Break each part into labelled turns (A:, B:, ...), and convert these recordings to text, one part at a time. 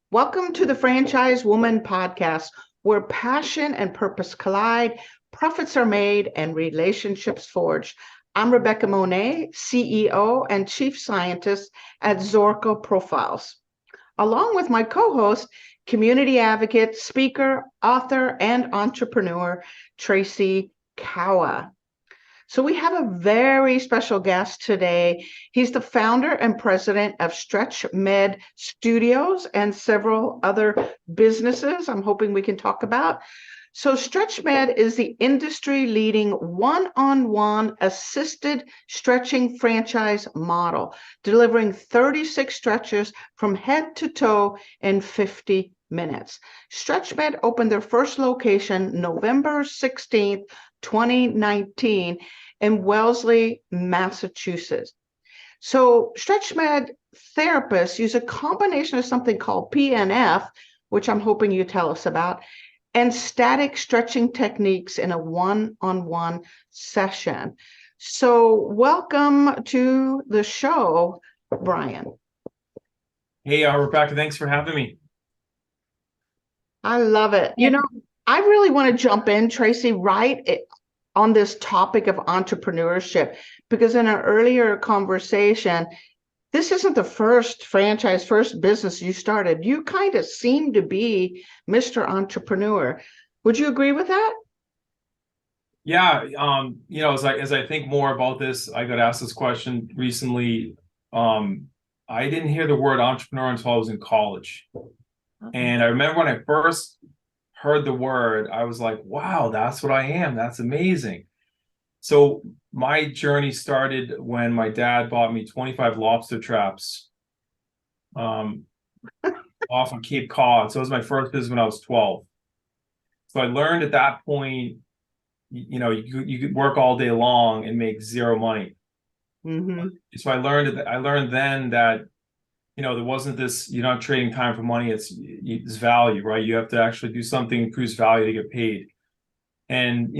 A: Welcome to the Franchise Woman podcast, where passion and purpose collide, profits are made, and relationships forged. I'm Rebecca Monet, CEO and Chief Scientist at Zorko Profiles, along with my co-host, community advocate, speaker, author, and entrepreneur, Tracy Kawa. So we have a very special guest today. He's the founder and president of StretchMed Studios and several other businesses I'm hoping we can talk about. So StretchMed is the industry-leading one-on-one assisted stretching franchise model, delivering 36 stretches from head to toe in 50 minutes. StretchMed opened their first location November 16th, 2019 in Wellesley, Massachusetts. So StretchMed therapists use a combination of something called PNF, which I'm hoping you tell us about, and static stretching techniques in a one-on-one session. So welcome to the show, Brian.
B: Hey, Rebecca, thanks for having me.
A: I love it. I really want to jump in, Tracy, on this topic of entrepreneurship, because in an earlier conversation, this isn't the first business you started. You kind of seem to be Mr. Entrepreneur. Would you agree with that?
B: Yeah, as I think more about this, I got asked this question recently. I didn't hear the word entrepreneur until I was in college. And I remember when I first heard the word, I was like, wow, that's what I am. That's amazing. So my journey started when my dad bought me 25 lobster traps off of Cape Cod. So it was my first business when I was 12. So I learned at that point, you could work all day long and make zero money.
A: Mm-hmm.
B: So I learned then that there wasn't this, you're not trading time for money. It's value, right? You have to actually do something that proves value to get paid. And,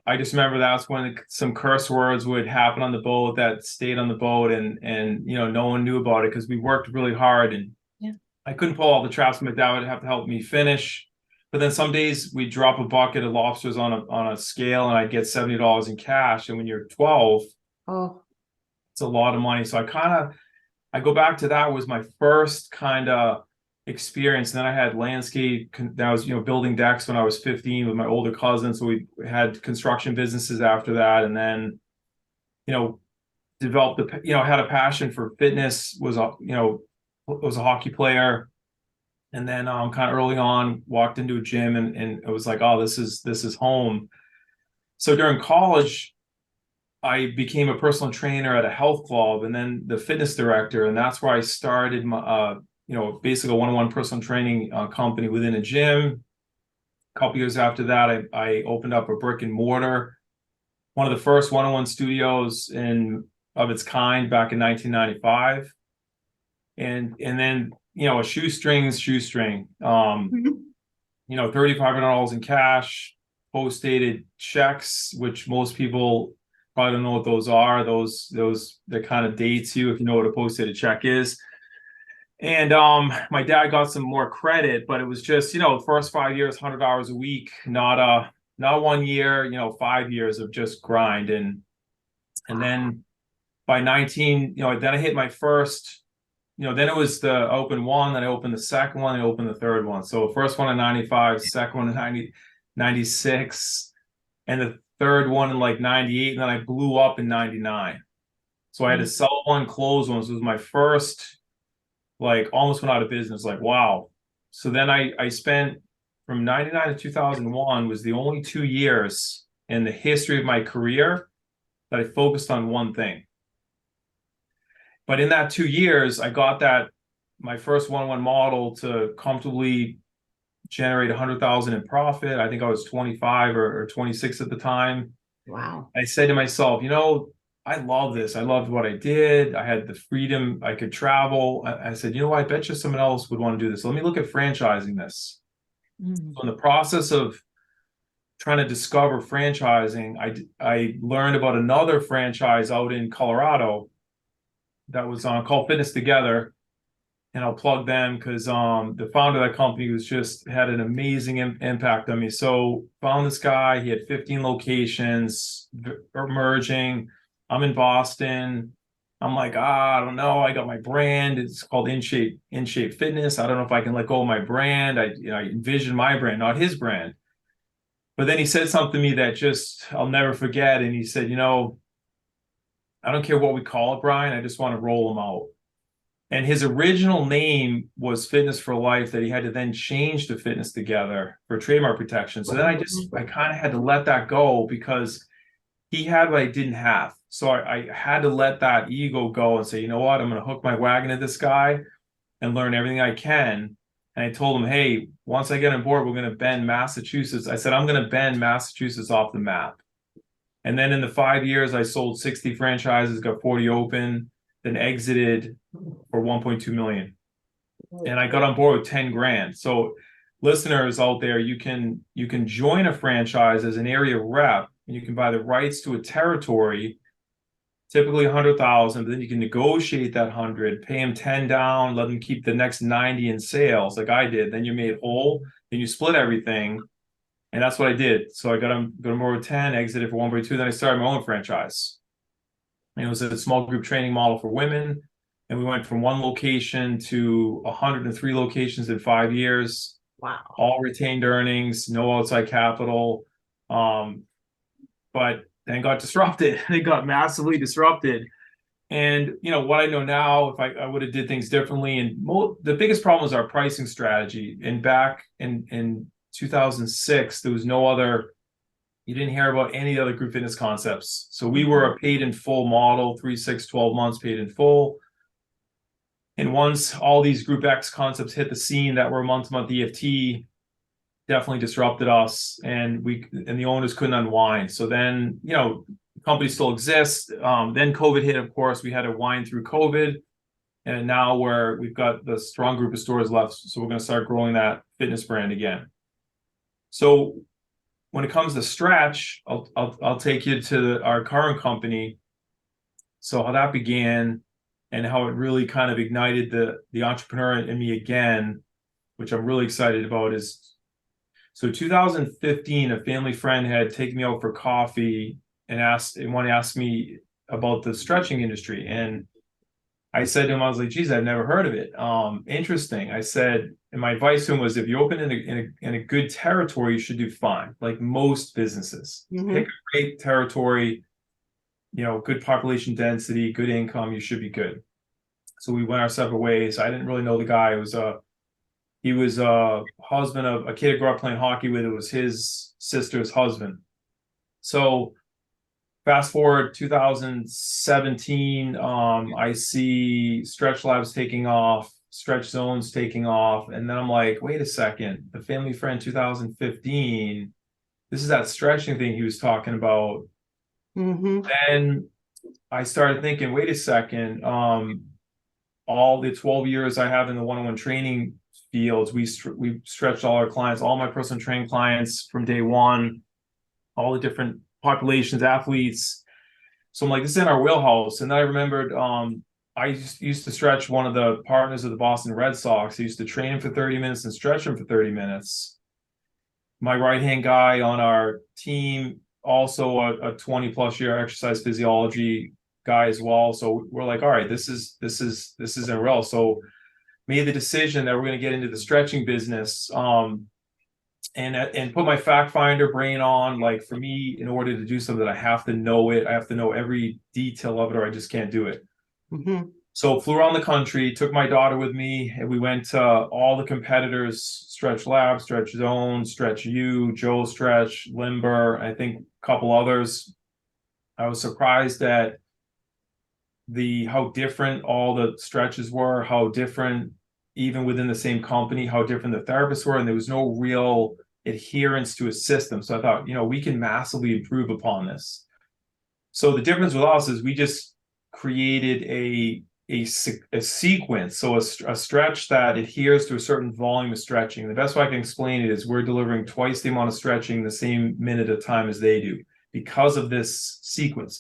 B: I just remember that's when some curse words would happen on the boat that stayed on the boat, and no one knew about it because we worked really hard, and
A: Yeah.
B: I couldn't pull all the traps. My dad would have to help me finish. But then some days we'd drop a bucket of lobsters on a scale and I'd get $70 in cash. And when you're 12, it's a lot of money. So I go back to that was my first kind of experience. And then I had landscape that was, building decks when I was 15 with my older cousin. So we had construction businesses after that. And then, developed had a passion for fitness, was a hockey player. And then kind of early on walked into a gym and it was like, oh, this is home. So during college, I became a personal trainer at a health club and then the fitness director. And that's where I started my, basically a one-on-one personal training company within a gym. A couple years after that, I opened up a brick and mortar, one of the first one-on-one studios of its kind back in 1995. And then, a shoestring, $3,500 in cash, post-dated checks, which most people probably don't know what those are. Those that kind of dates you if you know what a post-dated check is. And my dad got some more credit, but it was just, the first 5 years, 100 hours a week, not 1 year, 5 years of just grind. And then by 19, then I hit my first, then it was the open one, then I opened the second one, I opened the third one. So first one in 95, second one in 96, and the third one in like 98, and then I blew up in 99. So I had to sell one, close one. So it was my first, like almost went out of business, like, wow. So then I spent from 99 to 2001 was the only 2 years in the history of my career that I focused on one thing. But in that 2 years, I got my first one-on-one model to comfortably generate 100,000 in profit. I think I was 25 or 26 at the time.
A: Wow.
B: I said to myself, I love this. I loved what I did. I had the freedom. I could travel. I said, I bet you someone else would want to do this. Let me look at franchising this. Mm-hmm. So in the process of trying to discover franchising, I learned about another franchise out in Colorado that was called Fitness Together. and I'll plug them because the founder of that company was just had an amazing impact on me. So found this guy, he had 15 locations merging. I'm in Boston. I'm like, I don't know. I got my brand. It's called In Shape Fitness. I don't know if I can let go of my brand. I envision my brand, not his brand. But then he said something to me that just I'll never forget. And he said, I don't care what we call it, Brian. I just want to roll them out. And his original name was Fitness for Life that he had to then change to Fitness Together for trademark protection. So then I kind of had to let that go because he had what I didn't have. So I had to let that ego go and say, you know what, I'm going to hook my wagon to this guy and learn everything I can. And I told him, hey, once I get on board, we're going to bend Massachusetts. I said, I'm going to bend Massachusetts off the map. And then in the 5 years, I sold 60 franchises, got 40 open, then exited for 1.2 million. And I got on board with 10 grand. So listeners out there, you can join a franchise as an area rep, and you can buy the rights to a territory, typically 100,000, but then you can negotiate that 100, pay them 10 down, let them keep the next 90 in sales like I did. Then you made whole, then you split everything. And that's what I did. So I got on board with 10, exited for 1.2, then I started my own franchise. And it was a small group training model for women. And we went from one location to 103 locations in 5 years.
A: Wow.
B: All retained earnings, no outside capital. But then got disrupted. They got massively disrupted. And what I know now, if I would have did things differently, and the biggest problem was our pricing strategy. And back in 2006, there was no other, you didn't hear about any other group fitness concepts. So we were a paid in full model, 3, 6, 12 months paid in full. And once all these group X concepts hit the scene that were month-to-month EFT, definitely disrupted us, and the owners couldn't unwind. So then, the company still exists. Then COVID hit, of course, we had to wind through COVID. And now we've got the strong group of stores left. So we're going to start growing that fitness brand again. So when it comes to Stretch, I'll take you to our current company. So how that began and how it really kind of ignited the entrepreneur in me again, which I'm really excited about, is so 2015, a family friend had taken me out for coffee and wanted to ask me about the stretching industry. And I said to him, I was like, geez, I've never heard of it. Interesting. I said, and my advice to him was, if you open in a good territory, you should do fine, like most businesses. Pick a great territory, good population density, good income, you should be good. So we went our separate ways. I didn't really know the guy. He was a husband of a kid I grew up playing hockey with. It was his sister's husband. So fast forward 2017, I see Stretch Labs taking off, Stretch Zones taking off. And then I'm like, wait a second, the family friend 2015, this is that stretching thing he was talking about. And I started thinking, wait a second, all the 12 years I have in the one-on-one training fields, we stretched all our clients, all my personal training clients from day one, all the different populations, athletes. So I'm like, this is in our wheelhouse. And then I remembered I used to stretch one of the partners of the Boston Red Sox. I used to train him for 30 minutes and stretch him for 30 minutes. My right-hand guy on our team, also a 20 plus year exercise physiology guy as well. So we're like, all right, this is real. So made the decision that we're going to get into the stretching business, and put my fact finder brain on. Like, for me, in order to do something, I have to know it. I have to know every detail of it, or I just can't do it. So flew around the country, took my daughter with me, and we went to all the competitors: Stretch Labs, Stretch Zone, Stretch U, Joe Stretch, Limber, I think a couple others. I was surprised at how different all the stretches were, how different, even within the same company, how different the therapists were, and there was no real adherence to a system. So I thought, we can massively improve upon this. So the difference with us is we just created a sequence, so a stretch that adheres to a certain volume of stretching. The best way I can explain it is we're delivering twice the amount of stretching the same minute of time as they do because of this sequence.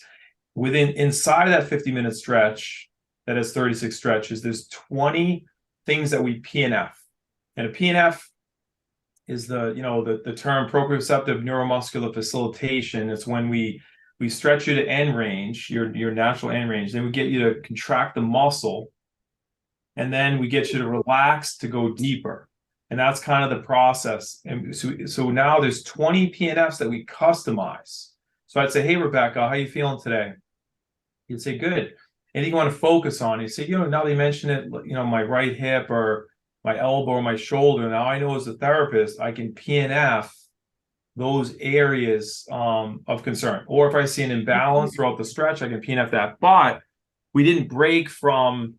B: Inside of that 50-minute stretch that has 36 stretches, there's 20 things that we PNF. And a PNF is the term proprioceptive neuromuscular facilitation. It's when we stretch you to end range, your natural end range. Then we get you to contract the muscle, and then we get you to relax to go deeper. And that's kind of the process. And so now there's 20 PNFs that we customize. So I'd say, hey, Rebecca, how are you feeling today? You'd say, good. Anything you want to focus on? You say, now that you mention it, my right hip or my elbow or my shoulder. Now I know as a therapist, I can PNF those areas of concern. Or if I see an imbalance throughout the stretch, I can PNF that. But we didn't break from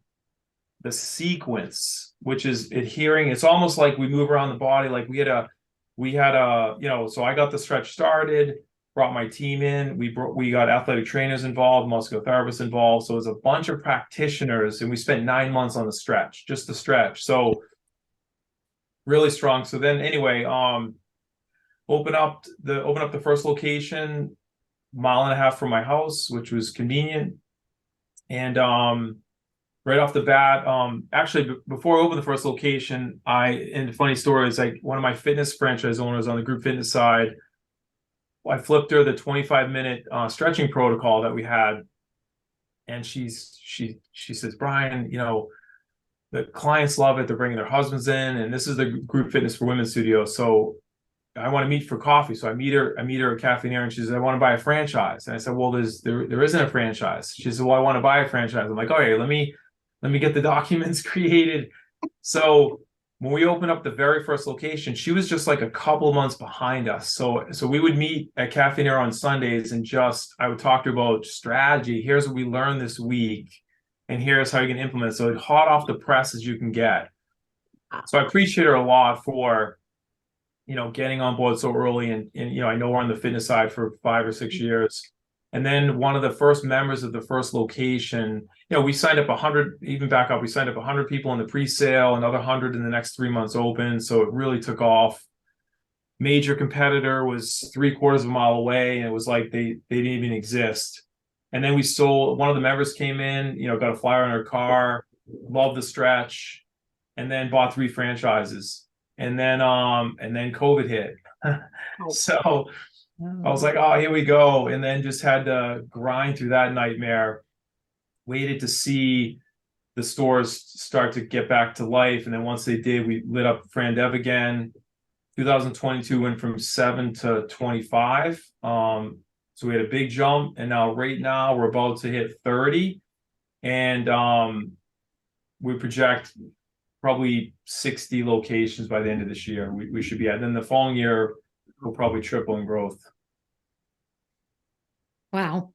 B: the sequence, which is adhering. It's almost like we move around the body. Like we had a, so I got the stretch started, brought my team in. We got athletic trainers involved, muscular therapists involved. So it was a bunch of practitioners, and we spent 9 months on the stretch, just the stretch. So really strong. So then anyway, open up the first location, 1.5 miles from my house, which was convenient. And right off the bat, actually before I opened the first location, and the funny story is, like, one of my fitness franchise owners on the group fitness side, I flipped her the 25-minute stretching protocol that we had. And she says, Brian, the clients love it. They're bringing their husbands in, and this is the group fitness for women studio. So I want to meet for coffee. So I meet her at Cafe Nero, and she says, I want to buy a franchise. And I said, well, there isn't a franchise. She said, well, I want to buy a franchise. I'm like, okay, let me get the documents created. So when we opened up the very first location, she was just like a couple months behind us. So we would meet at Cafe Nero on Sundays, and I would talk to her about strategy. Here's what we learned this week, and here's how you can implement it. So hot off the press as you can get. So I appreciate her a lot for, getting on board so early. And I know we're on the fitness side for 5 or 6 years. And then one of the first members of the first location, we signed up 100, even back up, we signed up 100 people in the pre-sale, another 100 in the next 3 months open. So it really took off. Major competitor was 3/4 of a mile away, and it was like they didn't even exist. And then we sold, one of the members came in, got a flyer in her car, loved the stretch, and then bought 3 franchises. And then COVID hit. So I was like, oh, here we go. And then just had to grind through that nightmare. Waited to see the stores start to get back to life. And then once they did, we lit up Fran Dev again. 2022 went from 7 to 25. So we had a big jump. And right now we're about to hit 30. And we project probably 60 locations by the end of this year. We should be at. And then the following year, we'll probably triple in growth.
C: Wow.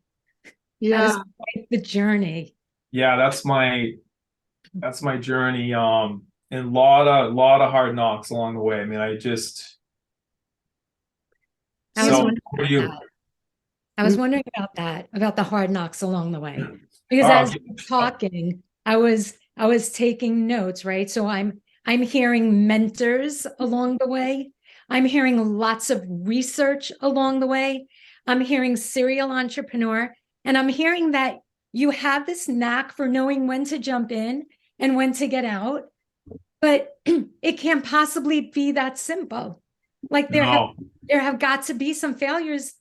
A: Yeah.
C: That is quite the journey.
B: Yeah, that's my journey. And a lot of hard knocks along the way. I mean,
C: I was wondering about that, about the hard knocks along the way. Because as you're talking, I was taking notes, right? So I'm hearing mentors along the way. I'm hearing lots of research along the way. I'm hearing serial entrepreneur, and I'm hearing that you have this knack for knowing when to jump in and when to get out, but it can't possibly be that simple. Like there have got to be some failures,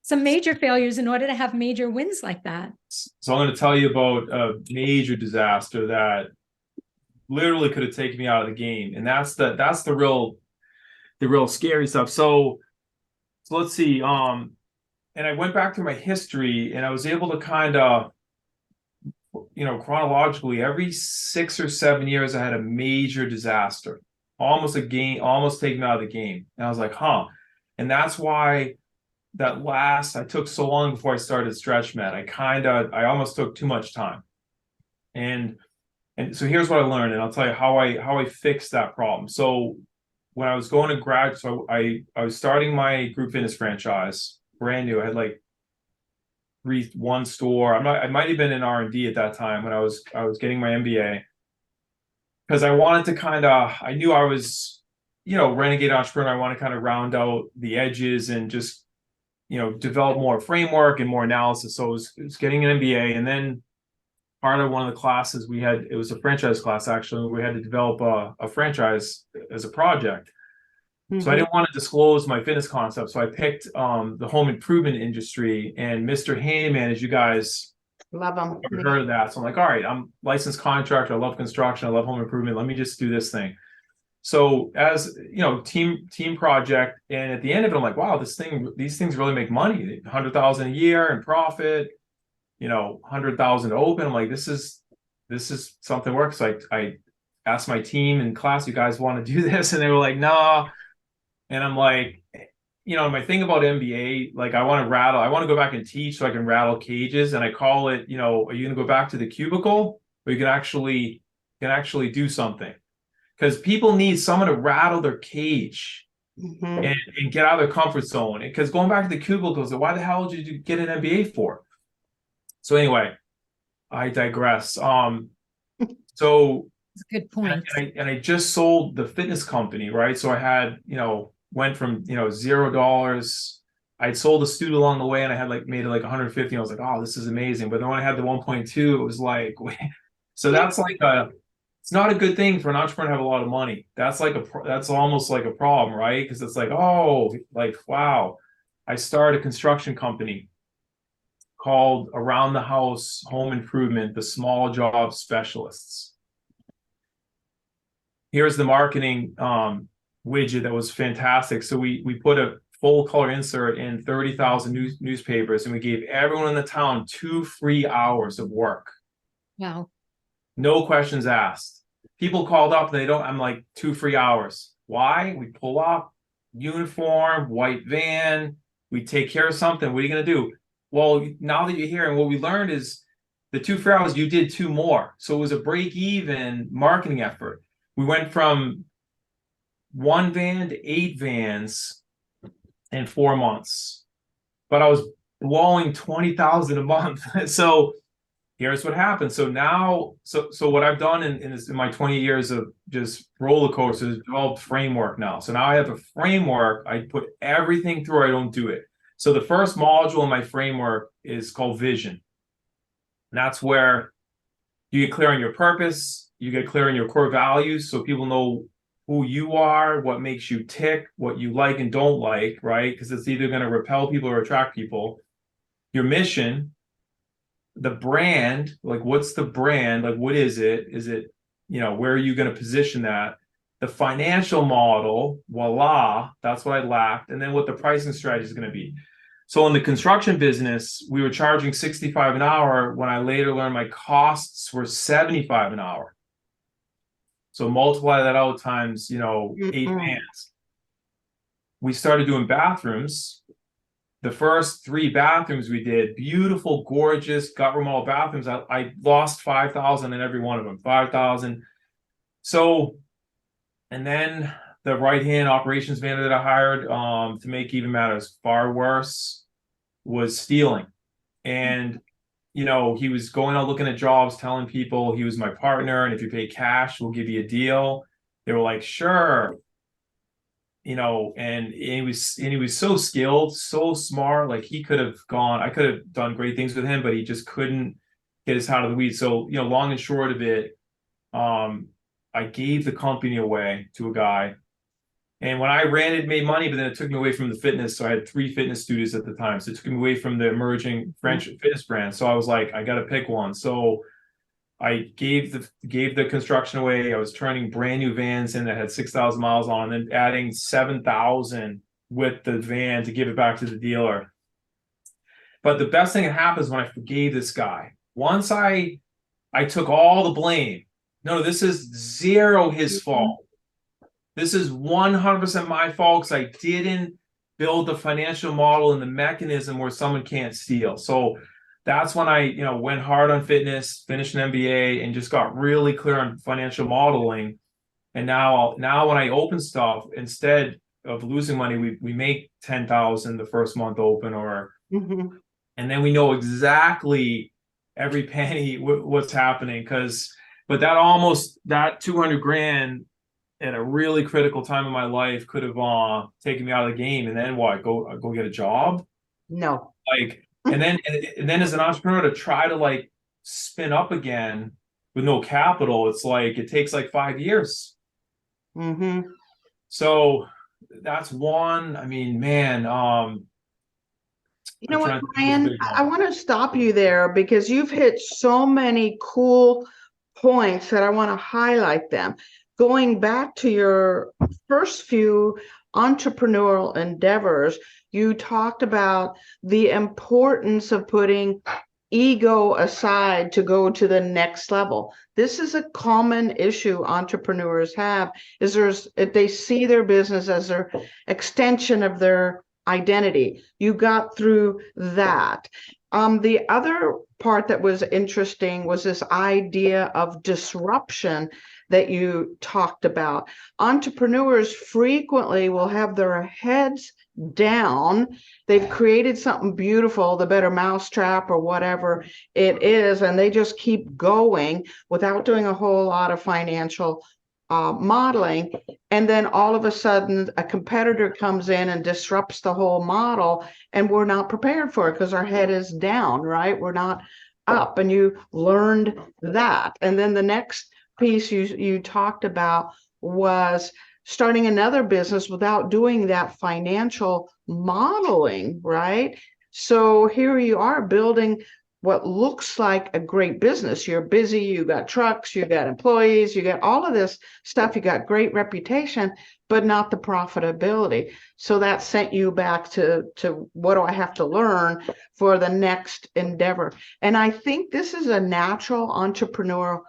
C: some major failures, in order to have major wins like that.
B: So I'm going to tell you about a major disaster that literally could have taken me out of the game, and that's the real scary stuff. So let's see. And I went back through my history, and I was able to kind of, chronologically, every 6 or 7 years, I had a major disaster, almost taking me out of the game. And I was like, and that's why I took so long before I started StretchMed. I almost took too much time. And so here's what I learned, and I'll tell you how I fixed that problem. So when I was going to grad, so I was starting my group fitness franchise, brand new. I had like one store. I might have been in R&D at that time when I was getting my MBA, because I wanted to I knew I was, renegade entrepreneur. I want to kind of round out the edges and just, develop more framework and more analysis. So I was getting an MBA, and then part of one of the classes we had, it was a franchise class actually, we had to develop a franchise as a project. So I didn't want to disclose my fitness concept. So I picked the home improvement industry, and Mr. Handyman, as you guys
A: Love them.
B: ever heard of that. So I'm like, all right, I'm licensed contractor. I love construction. I love home improvement. Let me just do this thing. So as you know, team project. And at the end of it, I'm like, wow, these things really make money. 100,000 a year in profit, 100,000 to open. I'm like, this is something works. So I asked my team in class, you guys want to do this? And they were like, nah. And I'm like, my thing about MBA, like I want to go back and teach so I can rattle cages. And I call it, are you going to go back to the cubicle, or you can actually do something? Because people need someone to rattle their cage and get out of their comfort zone. Because going back to the cubicles, why the hell did you get an MBA for? So anyway, I digress. So
C: That's a good point.
B: and I just sold the fitness company, right? So I had, went from $0. I'd sold a student along the way, and I had made it like 150. And I was like, oh, this is amazing. But then when I had the 1.2, it was like, so that's it's not a good thing for an entrepreneur to have a lot of money. That's that's almost like a problem, right? Because it's like, oh, wow. I started a construction company called Around the House Home Improvement, the Small Job Specialists. Here's the marketing widget that was fantastic. So we put a full color insert in 30,000 newspapers, and we gave everyone in the town 2 free hours of work.
C: Wow.
B: No questions asked. People called up, I'm like, 2 free hours. Why? We pull up, uniform, white van, we take care of something. What are you going to do? Well, now that you're here, and what we learned is the 2 free hours, you did 2 more. So it was a break-even marketing effort. We went from 1 van to 8 vans in 4 months, but I was blowing 20,000 a month. So here's what happened. So now, so what I've done in my 20 years of just roller coasters, developed framework now. So now I have a framework. I put everything through. I don't do it. So the first module in my framework is called vision. And that's where you get clear on your purpose. You get clear on your core values, so people know who you are, what makes you tick, what you like and don't like, right? Because it's either going to repel people or attract people. Your mission, the brand, what's the brand? What is it? Is it, where are you going to position that? The financial model, voila, that's what I lacked. And then what the pricing strategy is going to be. So in the construction business, we were charging $65 an hour, when I later learned my costs were $75 an hour. So multiply that out times, 8 vans. We started doing bathrooms. The first 3 bathrooms we did, beautiful, gorgeous, gut remodel bathrooms. I lost 5,000 in every one of them, 5,000. So, and then the right-hand operations manager that I hired, to make even matters far worse, was stealing. And he was going out looking at jobs, telling people he was my partner, and if you pay cash, we'll give you a deal. They were like, sure. And he was so skilled, so smart. I could have done great things with him, but he just couldn't get us out of the weeds. So, long and short of it, I gave the company away to a guy. And when I ran it, made money, but then it took me away from the fitness. So I had 3 fitness studios at the time. So it took me away from the emerging French fitness brand. So I was like, I got to pick one. So I gave the construction away. I was turning brand new vans in that had 6,000 miles on, and then adding 7,000 with the van to give it back to the dealer. But the best thing that happens when I forgave this guy, once I took all the blame. No, this is 0 his fault. This is 100% my fault, because I didn't build the financial model and the mechanism where someone can't steal. So that's when I, went hard on fitness, finished an MBA, and just got really clear on financial modeling. And now when I open stuff, instead of losing money, we make 10,000 the first month open, and then we know exactly every penny what's happening. But that 200 grand at a really critical time in my life could have taken me out of the game. And then what? Go get a job?
A: No.
B: And then as an entrepreneur, to try to spin up again with no capital, it's like it takes like 5 years.
A: Mm-hmm.
B: So that's one. I mean, man,
A: You know
B: I'm
A: what,
B: trying to think of a
A: Brian?
B: big
A: I
B: one.
A: want to stop you there because you've hit so many cool points that I want to highlight them. Going back to your first few entrepreneurial endeavors, you talked about the importance of putting ego aside to go to the next level. This is a common issue entrepreneurs have, is they see their business as their extension of their identity. You got through that. The other part that was interesting was this idea of disruption that you talked about. Entrepreneurs frequently will have their heads down. They've created something beautiful, the better mousetrap or whatever it is, and they just keep going without doing a whole lot of financial modeling. And then all of a sudden, a competitor comes in and disrupts the whole model, and we're not prepared for it because our head is down, right? We're not up, and you learned that. And then the next piece you talked about was starting another business without doing that financial modeling, right? So here you are building what looks like a great business. You're busy, you got trucks, you got employees, you got all of this stuff, you got great reputation, but not the profitability. So that sent you back to what do I have to learn for the next endeavor? And I think this is a natural entrepreneurial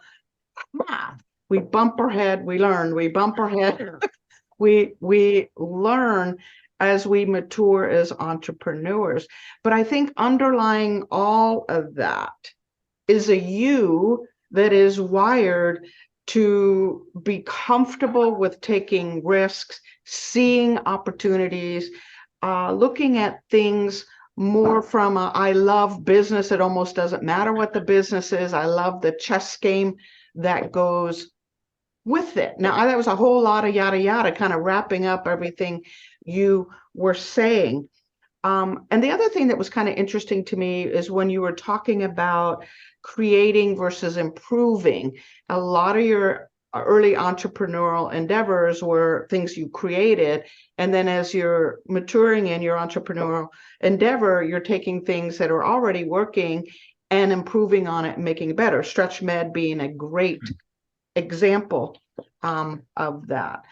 A: path. We bump our head, we learn, we bump our head, we learn as we mature as entrepreneurs. But I think underlying all of that is a you that is wired to be comfortable with taking risks, seeing opportunities, looking at things more from I love business. It almost doesn't matter what the business is. I love the chess game that goes with it. Now, that was a whole lot of yada yada, kind of wrapping up everything you were saying. And the other thing that was kind of interesting to me is when you were talking about creating versus improving. A lot of your early entrepreneurial endeavors were things you created. And then as you're maturing in your entrepreneurial endeavor, you're taking things that are already working and improving on it and making it better. StretchMed being a great example of that.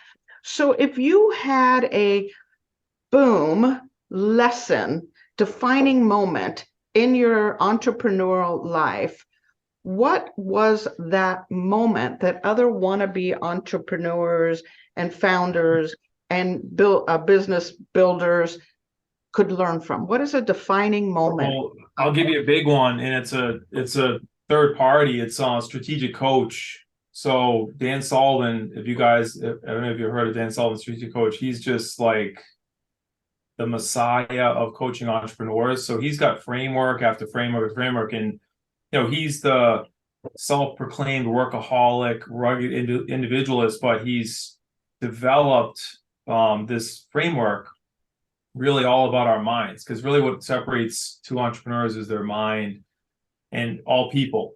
A: So if you had a boom lesson, defining moment in your entrepreneurial life, what was that moment that other wannabe entrepreneurs and founders and business builders could learn from? What is a defining moment?
B: Well, I'll give you a big one, and it's a third party. It's a strategic coach. So Dan Sullivan, if you guys, I don't know if you've heard of Dan Sullivan, strategic coach, he's just like the messiah of coaching entrepreneurs. So he's got framework after framework after framework, and he's the self-proclaimed workaholic, rugged individualist, but he's developed this framework really all about our minds, because really what separates two entrepreneurs is their mind, and all people.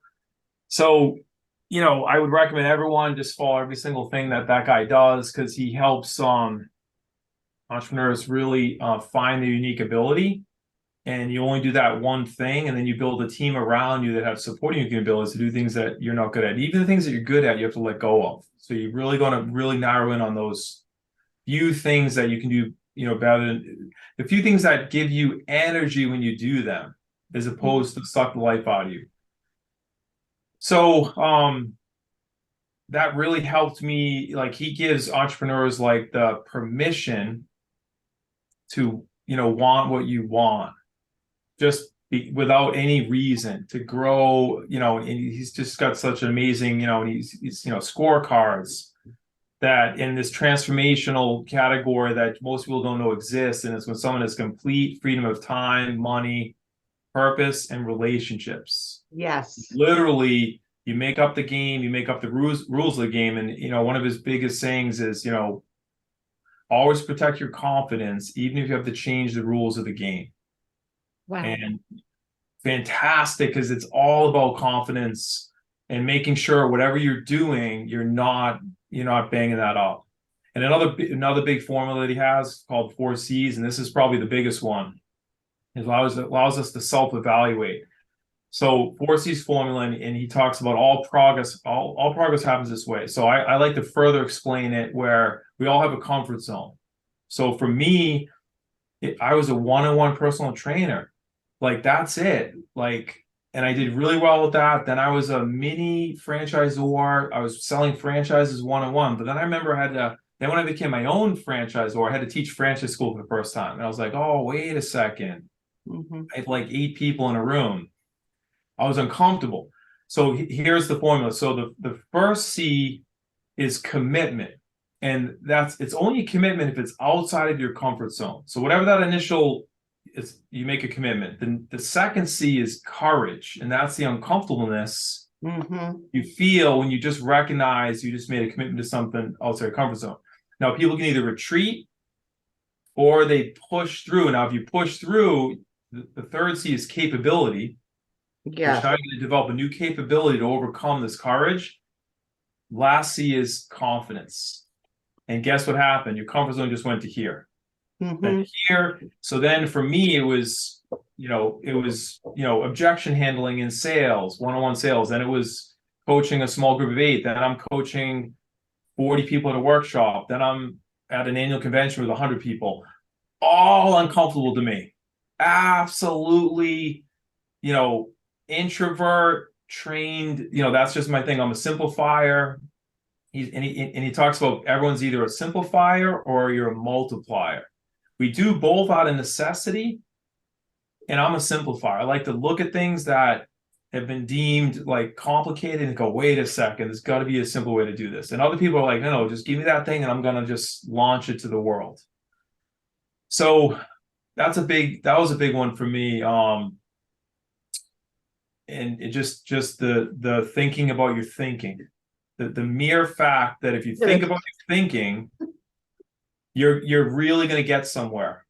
B: So I would recommend everyone just follow every single thing that guy does, because he helps entrepreneurs really find their unique ability. And you only do that one thing, and then you build a team around you that have supporting your abilities to do things that you're not good at. Even the things that you're good at, you have to let go of. So you're really going to really narrow in on those few things that you can do, better than the few things that give you energy when you do them, as opposed to suck the life out of you. So that really helped me. Like, he gives entrepreneurs like the permission to, want what you want, just without any reason, to grow, and he's just got such an amazing, and he's scorecards that in this transformational category that most people don't know exists. And it's when someone has complete freedom of time, money, purpose, and relationships.
A: Yes.
B: Literally, you make up the game, you make up the rules of the game. And, one of his biggest sayings is, always protect your confidence, even if you have to change the rules of the game.
C: Wow.
B: And fantastic because it's all about confidence and making sure whatever you're doing, you're not banging that up. And another big formula that he has called 4 C's, and this is probably the biggest one. It allows us to self-evaluate. So 4 C's formula, and he talks about all progress happens this way. So I like to further explain it where we all have a comfort zone. So for me, I was a one-on-one personal trainer. Like that's it. Like, and I did really well with that. Then I was a mini franchisor. I was selling franchises one-on-one. But then I remember then when I became my own franchisor, I had to teach franchise school for the first time. And I was like, oh, wait a second. I had like 8 people in a room. I was uncomfortable. So here's the formula. So the first C is commitment. And it's only a commitment if it's outside of your comfort zone. So whatever that initial is, you make a commitment. Then the second C is courage. And that's the uncomfortableness you feel when you just recognize you just made a commitment to something outside your comfort zone. Now, people can either retreat or they push through. Now, if you push through, the third C is capability.
A: Yeah.
B: Which now you're going to develop a new capability to overcome this courage. Last C is confidence. And guess what happened? Your comfort zone just went to here. And here. So then for me, it was objection handling in sales, one-on-one sales. Then it was coaching a small group of 8. Then I'm coaching 40 people at a workshop. Then I'm at an annual convention with 100 people. All uncomfortable to me. Absolutely, introvert trained, that's just my thing. I'm a simplifier. He talks about everyone's either a simplifier or you're a multiplier. We do both out of necessity, and I'm a simplifier. I like to look at things that have been deemed like complicated and go, wait a second, there's got to be a simple way to do this. And other people are like, no, just give me that thing and I'm gonna just launch it to the world. So that was a big one for me. And it just the thinking about your thinking, the mere fact that if you think about your thinking, you're really going to get somewhere.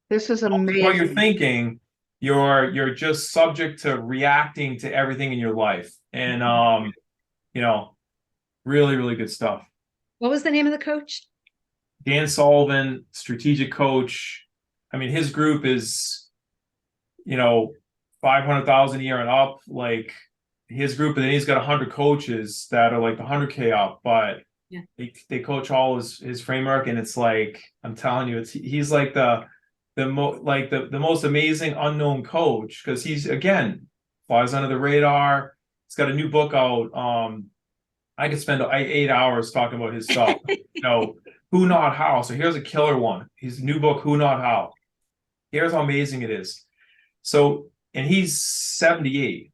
A: This is amazing.
B: While you're thinking, you're just subject to reacting to everything in your life, and really, really good stuff.
C: What was the name of the coach?
B: Dan Sullivan, strategic coach. I mean, his group is, 500,000 a year and up, like his group, and then he's got 100 coaches that are like 100K up, but
C: yeah.
B: they coach all his framework, and it's like, I'm telling you, he's like the most amazing unknown coach, because he's, again, flies under the radar. He's got a new book out. I could spend 8 hours talking about his stuff. Who, Not, How. So here's a killer one. His new book, Who, Not, How. Here's how amazing it is. So, and he's 78.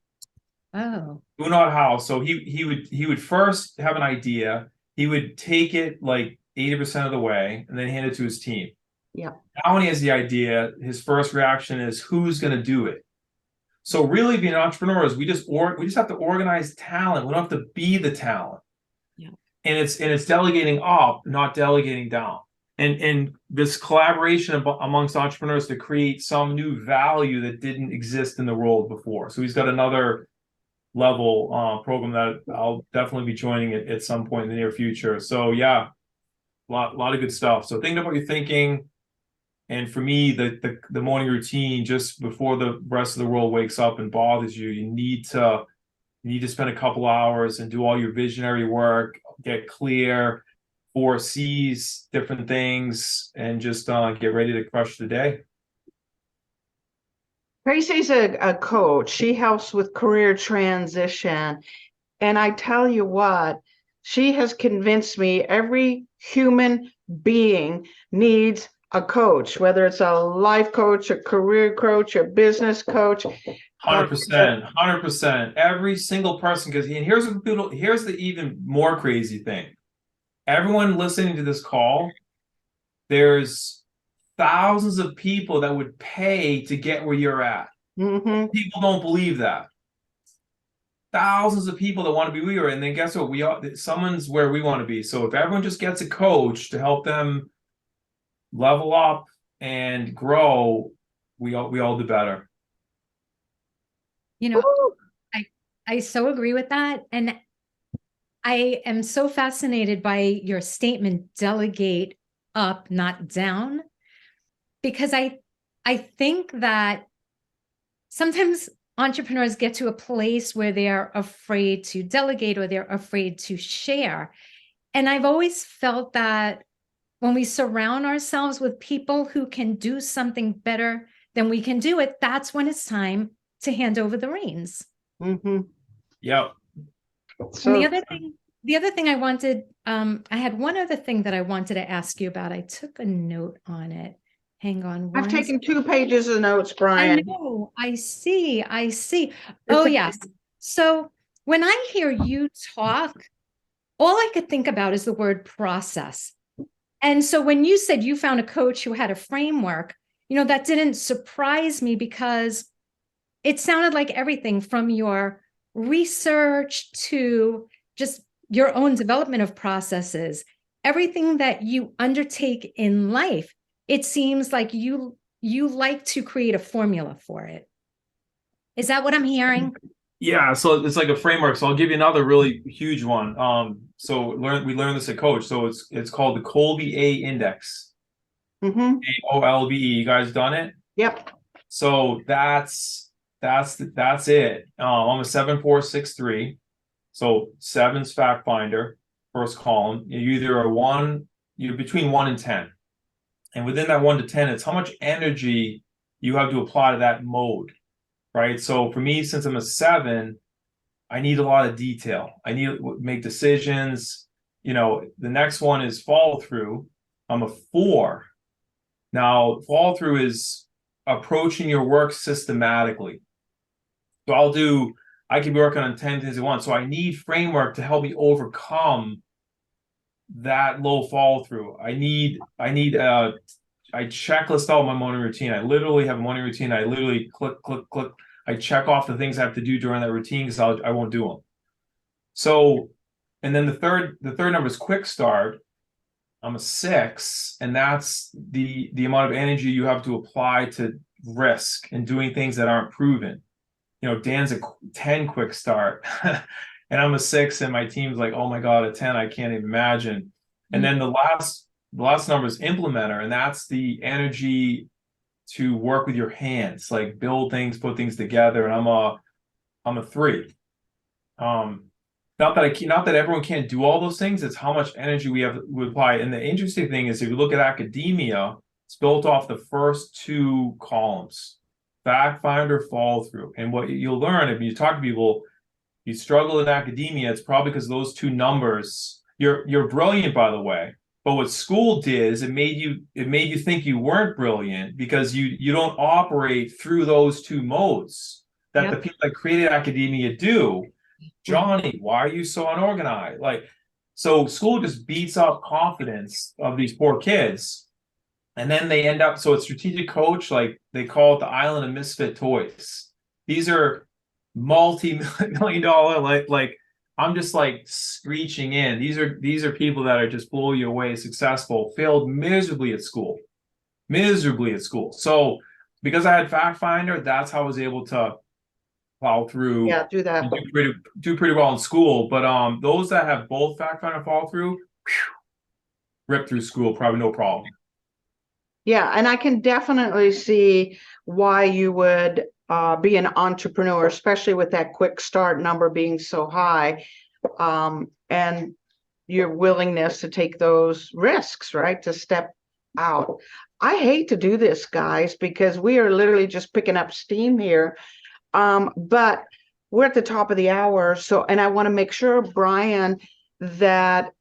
C: Oh.
B: Who, Not, How. So he would first have an idea. He would take it like 80% of the way and then hand it to his team.
A: Yeah.
B: Now when he has the idea, his first reaction is, who's going to do it? So really, being entrepreneurs, we just have to organize talent. We don't have to be the talent.
C: Yeah.
B: And it's delegating up, not delegating down. And this collaboration amongst entrepreneurs to create some new value that didn't exist in the world before. So he's got another level program that I'll definitely be joining at some point in the near future. So yeah, a lot of good stuff. So think about your thinking. And for me, the morning routine, just before the rest of the world wakes up and bothers you, you need to spend a couple hours and do all your visionary work, get clear, 4 C's, different things, and just get ready to crush the day.
A: Tracy's a coach. She helps with career transition. And I tell you what, she has convinced me every human being needs a coach, whether it's a life coach, a career coach, a business coach.
B: 100%. Every single person, because here's the even more crazy thing. Everyone listening to this call, there's thousands of people that would pay to get where you're at. People don't believe that. Thousands of people that want to be where you're at, and then guess what? Someone's where we want to be. So if everyone just gets a coach to help them level up and grow, we all do better.
C: You know,
A: Ooh,
C: I so agree with that. And I am so fascinated by your statement, delegate up, not down, because I think that sometimes entrepreneurs get to a place where they're afraid to delegate or they're afraid to share. And I've always felt that when we surround ourselves with people who can do something better than we can do it, that's when it's time to hand over the reins.
A: mm-hmm.
B: Yep.
C: And
A: So
C: the other thing I wanted, I had one other thing that I wanted to ask you about. I took a note on it. Hang on
A: I've
C: one
A: taken 2 pages of notes, Brian.
C: I know. I see. I see.
A: It's
C: Oh,
A: a-
C: yes. So when I hear you talk, all I could think about is the word process. And so when you said you found a coach who had a framework, that didn't surprise me because it sounded like everything from your research to just your own development of processes, everything that you undertake in life, it seems like you like to create a formula for it. Is that what I'm hearing?
B: Yeah, so it's like a framework. So I'll give you another really huge one. So we learned this at Coach. So it's called the Colby A Index.
A: Mhm.
B: AOLBE. You guys done it?
A: Yep.
B: So that's it. I'm a 7-4-6-3. So 7's fact finder, first column. You're between 1 and 10. And within that 1 to 10, it's how much energy you have to apply to that mode. Right. So for me, since I'm a 7, I need a lot of detail. I need to make decisions. The next one is follow through. I'm a 4. Now, follow through is approaching your work systematically. So I could be working on 10 things at once. So I need framework to help me overcome that low follow through. I checklist out my morning routine. I literally have a morning routine. I literally click, click, click. I check off the things I have to do during that routine because I won't do them. So, and then the third number is quick start. I'm a 6, and that's the amount of energy you have to apply to risk and doing things that aren't proven. Dan's a 10 quick start, and I'm a 6, and my team's like, oh my God, a 10, I can't even imagine. And then the last number is implementer, and that's the energy to work with your hands, like build things, put things together. And I'm a 3. Not that everyone can't do all those things. It's how much energy we apply. And the interesting thing is, if you look at academia, it's built off the first 2 columns: fact finder, follow through. And what you'll learn if you talk to people, you struggle in academia, it's probably because those 2 numbers. You're brilliant, by the way. But what school did is it made you think you weren't brilliant because you don't operate through those 2 modes that the people that created academia do. Johnny, why are you so unorganized? So school just beats up confidence of these poor kids. And then they end up, so a strategic coach, like they call it the island of misfit toys. These are multi-million dollar, like I'm just like screeching in. These are people that are just blow you away, successful, failed miserably at school. So because I had fact finder, that's how I was able to plow through.
A: Yeah, do that.
B: And do pretty well in school. But those that have both fact finder and follow through, rip through school, probably no problem.
A: Yeah, and I can definitely see why you would be an entrepreneur, especially with that quick start number being so high, and your willingness to take those risks, right? To step out. I hate to do this, guys, because we are literally just picking up steam here. But we're at the top of the hour. So, and I want to make sure, Brian, that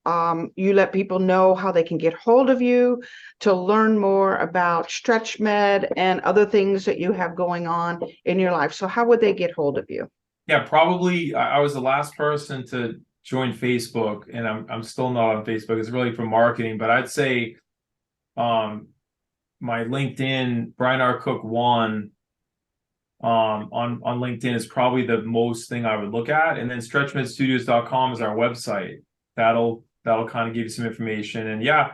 A: you let people know how they can get hold of you to learn more about StretchMed and other things that you have going on in your life. So how would they get hold of you?
B: Yeah, probably I was the last person to join Facebook, and I'm still not on Facebook. It's really for marketing, but I'd say my LinkedIn, Brian R. Cook 1, on LinkedIn is probably the most thing I would look at. And then stretchmedstudios.com is our website. That'll kind of give you some information. And yeah,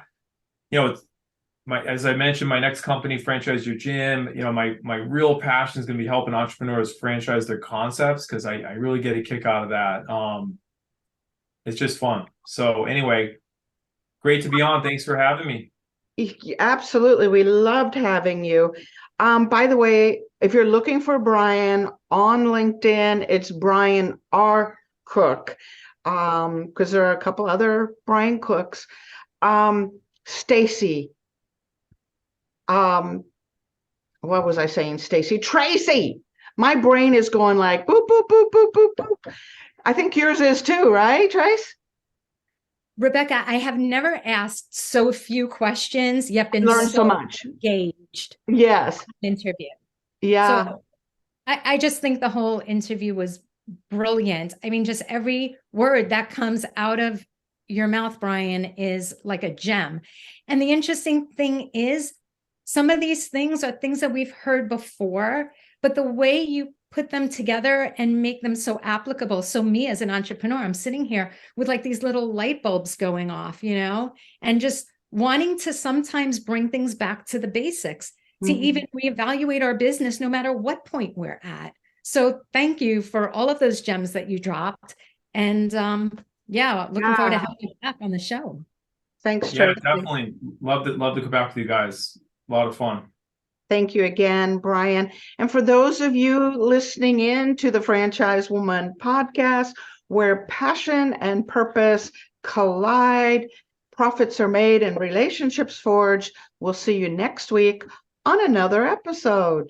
B: as I mentioned, my next company, Franchise Your Gym, my real passion is going to be helping entrepreneurs franchise their concepts, because I really get a kick out of that. It's just fun. So anyway, great to be on. Thanks for having me.
A: Absolutely. We loved having you. By the way, if you're looking for Brian on LinkedIn, it's Brian R. Cook, because there are a couple other Brian Cooks. Stacy. What was I saying, Stacy? Tracy. My brain is going like boop, boop, boop, boop, boop, boop. I think yours is too, right, Trace?
C: Rebecca, I have never asked so few questions, yet been
A: Learned so much.
C: engaged.
A: Yes.
C: Interview.
A: Yeah.
C: So I just think the whole interview was brilliant. I mean, just every word that comes out of your mouth, Brian, is like a gem. And the interesting thing is, some of these things are things that we've heard before, but the way you put them together and make them so applicable. So me as an entrepreneur, I'm sitting here with like these little light bulbs going off, and just wanting to sometimes bring things back to the basics to even reevaluate our business no matter what point we're at. So thank you for all of those gems that you dropped. And looking forward to having you back on the show.
A: Thanks,
B: Yeah,
A: Tracy.
B: definitely. Love to come back with you guys. A lot of fun.
A: Thank you again, Brian. And for those of you listening in to the Franchise Woman podcast, where passion and purpose collide, profits are made and relationships forged, we'll see you next week on another episode.